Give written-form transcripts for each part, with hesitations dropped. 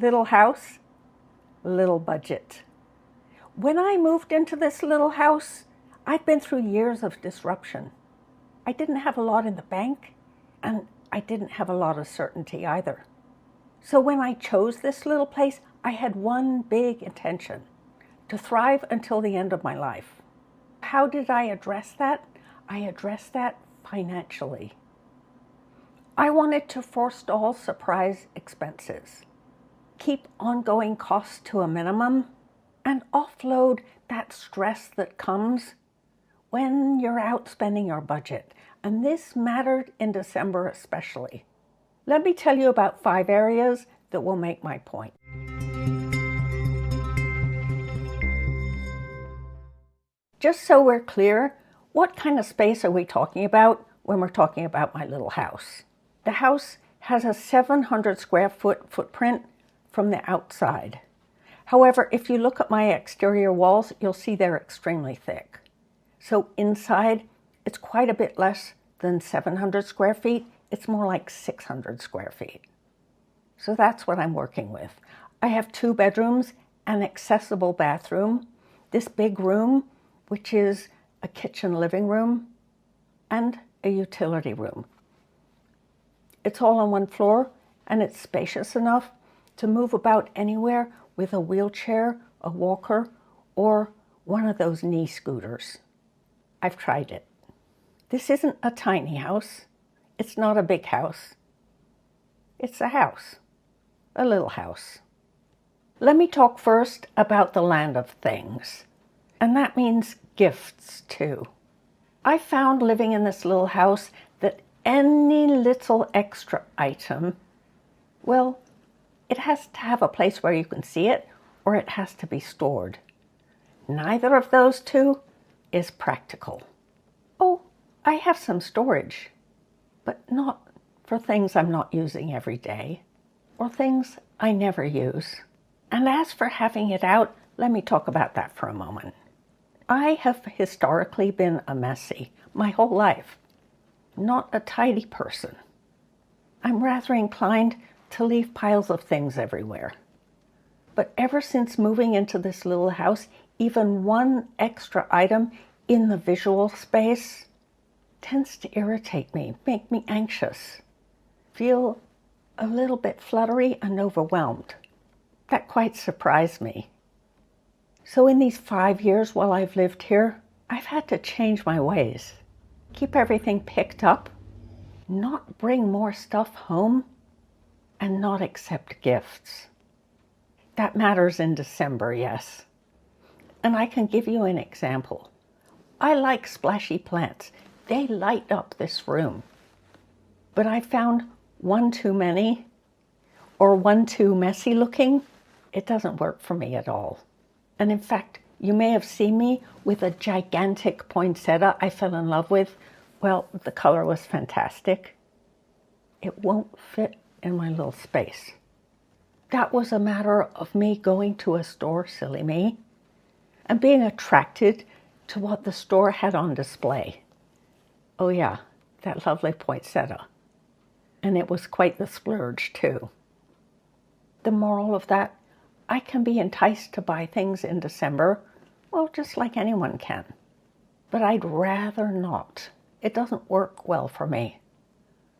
Little house, little budget. When I moved into this little house, I'd been through years of disruption. I didn't have a lot in the bank, and I didn't have a lot of certainty either. So when I chose this little place, I had one big intention: to thrive until the end of my life. How did I address that? I addressed that financially. I wanted to forestall surprise expenses, keep ongoing costs to a minimum, and offload that stress that comes when you're out spending your budget. And this mattered in December especially. Let me tell you about 5 areas that will make my point. Just so we're clear, what kind of space are we talking about when we're talking about my little house? The house has a 700 square foot footprint from the outside. However, if you look at my exterior walls, you'll see they're extremely thick. So inside, it's quite a bit less than 700 square feet. It's more like 600 square feet. So that's what I'm working with. I have 2 bedrooms, an accessible bathroom, this big room, which is a kitchen living room, and a utility room. It's all on one floor, and it's spacious enough to move about anywhere with a wheelchair, a walker, or one of those knee scooters. I've tried it. This isn't a tiny house. It's not a big house. It's a house, a little house. Let me talk first about the land of things, and that means gifts too. I found living in this little house that any little extra item, well, it has to have a place where you can see it, or it has to be stored. Neither of those two is practical. Oh, I have some storage, but not for things I'm not using every day, or things I never use. And as for having it out, let me talk about that for a moment. I have historically been a messy my whole life, not a tidy person. I'm rather inclined to leave piles of things everywhere. But ever since moving into this little house, even one extra item in the visual space tends to irritate me, make me anxious, feel a little bit fluttery and overwhelmed. That quite surprised me. So in these 5 years while I've lived here, I've had to change my ways. Keep everything picked up, not bring more stuff home, and not accept gifts. That matters in December, yes. And I can give you an example. I like splashy plants. They light up this room. But I found one too many or one too messy looking. It doesn't work for me at all. And in fact, you may have seen me with a gigantic poinsettia I fell in love with. Well, the color was fantastic. It won't fit in my little space. That was a matter of me going to a store, silly me, and being attracted to what the store had on display. Oh yeah, that lovely poinsettia. And it was quite the splurge too. The moral of that, I can be enticed to buy things in December, well, just like anyone can. But I'd rather not. It doesn't work well for me.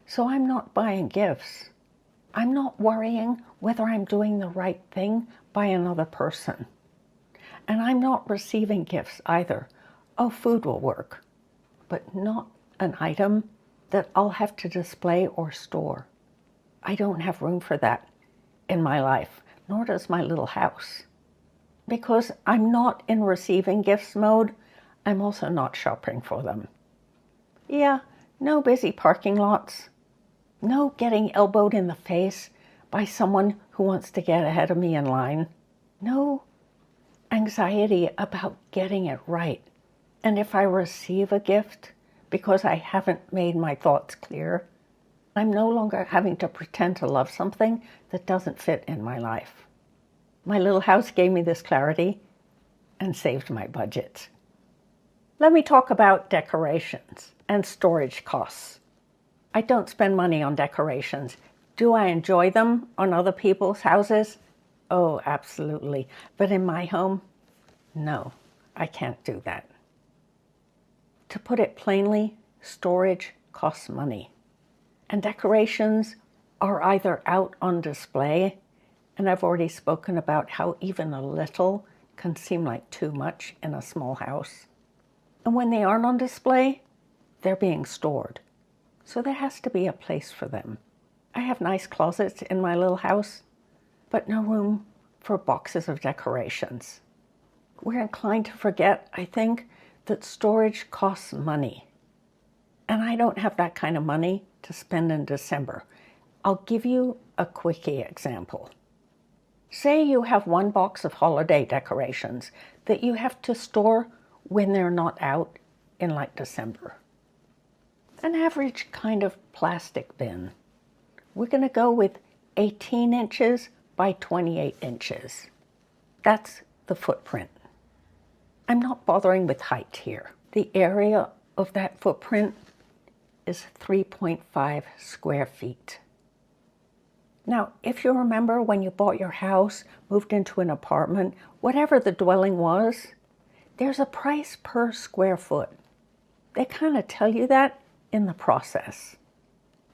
So I'm not buying gifts. I'm not worrying whether I'm doing the right thing by another person. And I'm not receiving gifts either. Oh, food will work, but not an item that I'll have to display or store. I don't have room for that in my life, nor does my little house. Because I'm not in receiving gifts mode, I'm also not shopping for them. Yeah, no busy parking lots. No getting elbowed in the face by someone who wants to get ahead of me in line. No anxiety about getting it right. And if I receive a gift because I haven't made my thoughts clear, I'm no longer having to pretend to love something that doesn't fit in my life. My little house gave me this clarity and saved my budget. Let me talk about decorations and storage costs. I don't spend money on decorations. Do I enjoy them on other people's houses? Oh, absolutely. But in my home, no, I can't do that. To put it plainly, storage costs money. And decorations are either out on display, and I've already spoken about how even a little can seem like too much in a small house. And when they aren't on display, they're being stored. So there has to be a place for them. I have nice closets in my little house, but no room for boxes of decorations. We're inclined to forget, I think, that storage costs money. And I don't have that kind of money to spend in December. I'll give you a quickie example. Say you have one box of holiday decorations that you have to store when they're not out in like December. An average kind of plastic bin. We're going to go with 18 inches by 28 inches. That's the footprint. I'm not bothering with height here. The area of that footprint is 3.5 square feet. Now, if you remember when you bought your house, moved into an apartment, whatever the dwelling was, there's a price per square foot. They kind of tell you that in the process.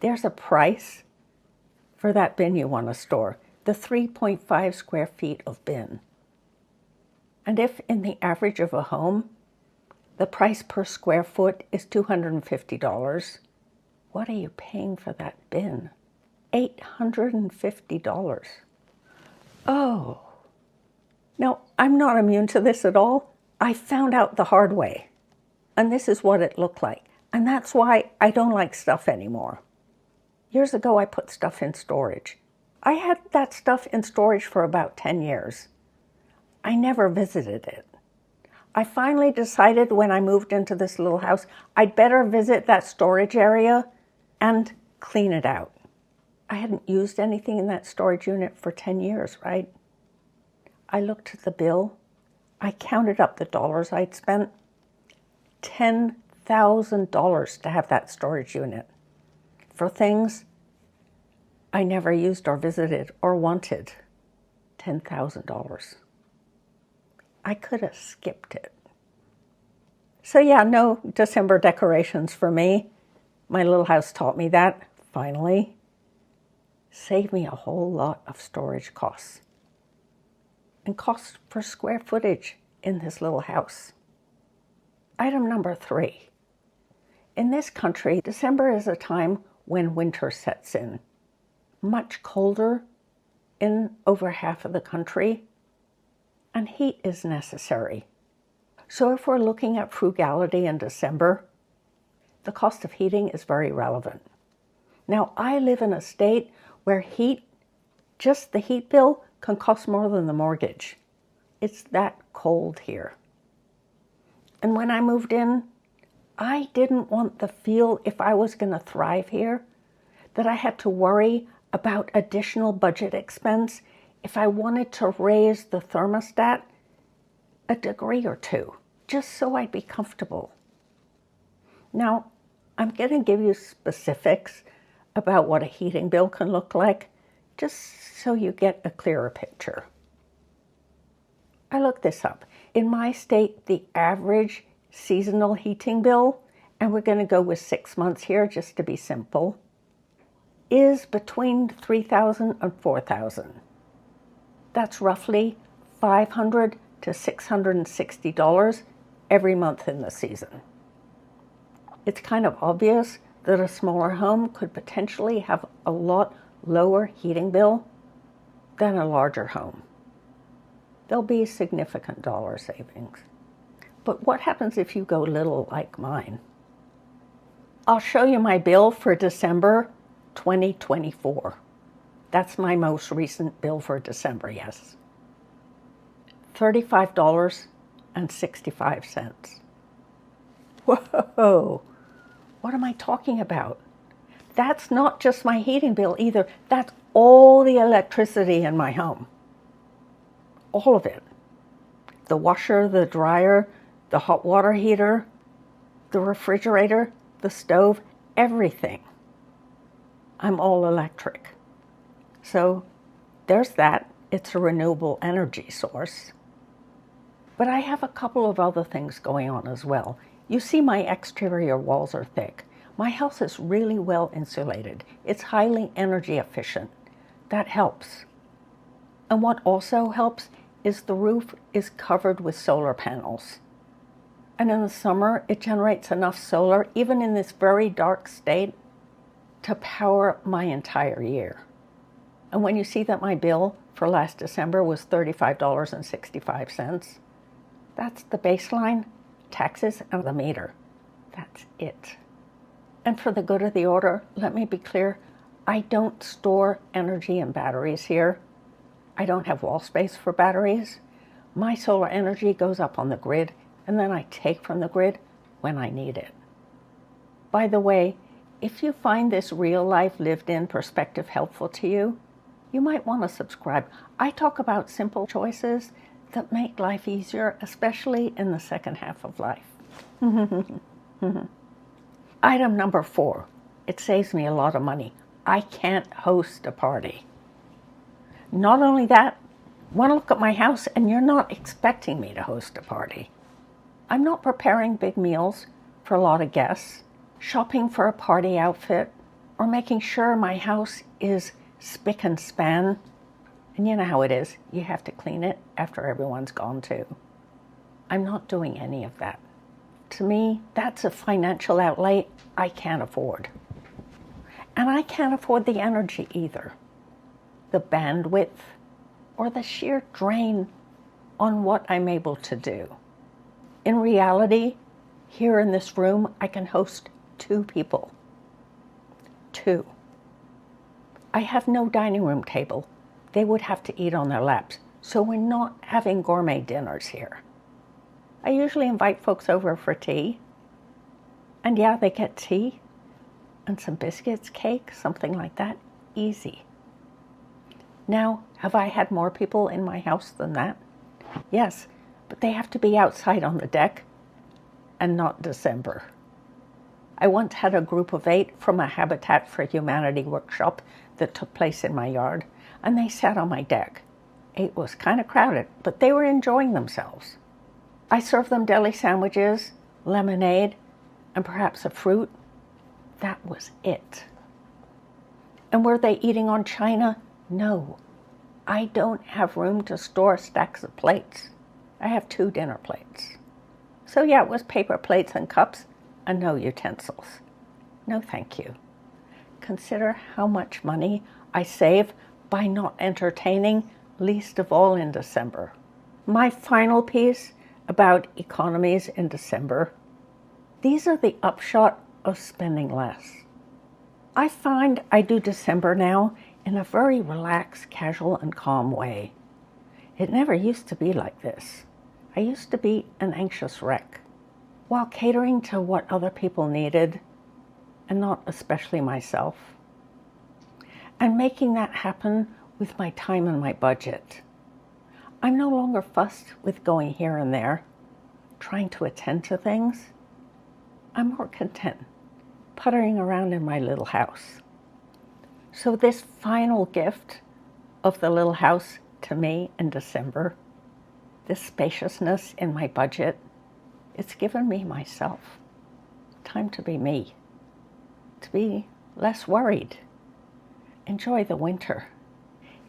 There's a price for that bin you want to store, the 3.5 square feet of bin. And if in the average of a home, the price per square foot is $250, what are you paying for that bin? $850. Oh. Now, I'm not immune to this at all. I found out the hard way. And this is what it looked like. And that's why I don't like stuff anymore. Years ago, I put stuff in storage. I had that stuff in storage for about 10 years. I never visited it. I finally decided when I moved into this little house, I'd better visit that storage area and clean it out. I hadn't used anything in that storage unit for 10 years, right? I looked at the bill. I counted up the dollars I'd spent. $10,000 to have that storage unit for things I never used or visited or wanted. $10,000. I could have skipped it. So yeah, no December decorations for me. My little house taught me that, finally. Saved me a whole lot of storage costs. And costs per square footage in this little house. Item number 3. In this country, December is a time when winter sets in. Much colder in over half of the country, and heat is necessary. So if we're looking at frugality in December, the cost of heating is very relevant. Now, I live in a state where heat, just the heat bill, can cost more than the mortgage. It's that cold here. And when I moved in, I didn't want the feel, if I was going to thrive here, that I had to worry about additional budget expense if I wanted to raise the thermostat a degree or two, just so I'd be comfortable. Now, I'm going to give you specifics about what a heating bill can look like, just so you get a clearer picture. I looked this up. In my state, the average seasonal heating bill, and we're going to go with 6 months here just to be simple, is between $3,000 and $4,000. That's roughly $500 to $660 every month in the season. It's kind of obvious that a smaller home could potentially have a lot lower heating bill than a larger home. There'll be significant dollar savings. But what happens if you go little like mine? I'll show you my bill for December 2024. That's my most recent bill for December, yes. $35.65. Whoa! What am I talking about? That's not just my heating bill either. That's all the electricity in my home. All of it. The washer, the dryer, the hot water heater, the refrigerator, the stove, everything. I'm all electric. So there's that. it's a renewable energy source. But I have a couple of other things going on as well. You see my exterior walls are thick. My house is really well insulated. It's highly energy efficient. That helps. And what also helps is the roof is covered with solar panels. And in the summer, it generates enough solar, even in this very dark state, to power my entire year. And when you see that my bill for last December was $35.65, that's the baseline, taxes, and the meter. That's it. And for the good of the order, let me be clear, I don't store energy in batteries here. I don't have wall space for batteries. My solar energy goes up on the grid, and then I take from the grid when I need it. By the way, if you find this real-life, lived-in perspective helpful to you, you might want to subscribe. I talk about simple choices that make life easier, especially in the second half of life. Item number 4, it saves me a lot of money. I can't host a party. Not only that, want to look at my house and you're not expecting me to host a party. I'm not preparing big meals for a lot of guests, shopping for a party outfit, or making sure my house is spick and span. And you know how it is, you have to clean it after everyone's gone too. I'm not doing any of that. To me, that's a financial outlay I can't afford. And I can't afford the energy either, the bandwidth, or the sheer drain on what I'm able to do. In reality, here in this room, I can host 2 people. 2. I have no dining room table. They would have to eat on their laps, so we're not having gourmet dinners here. I usually invite folks over for tea, and yeah, they get tea and some biscuits, cake, something like that, easy. Now, have I had more people in my house than that? Yes, but they have to be outside on the deck and not December. I once had a group of 8 from a Habitat for Humanity workshop that took place in my yard, and they sat on my deck. It was kind of crowded, but they were enjoying themselves. I served them deli sandwiches, lemonade, and perhaps a fruit. That was it. And were they eating on china? No. I don't have room to store stacks of plates. I have 2 dinner plates. So yeah, it was paper plates and cups and no utensils. No thank you. Consider how much money I save by not entertaining, least of all in December. My final piece about economies in December. These are the upshot of spending less. I find I do December now in a very relaxed, casual, and calm way. It never used to be like this. I used to be an anxious wreck, while catering to what other people needed, and not especially myself, and making that happen with my time and my budget. I'm no longer fussed with going here and there, trying to attend to things. I'm more content puttering around in my little house. So this final gift of the little house to me in December, this spaciousness in my budget, it's given me myself. Time to be me, to be less worried, enjoy the winter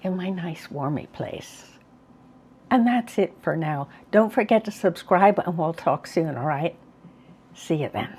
in my nice warmy place. And that's it for now. Don't forget to subscribe and we'll talk soon, all right? See you then.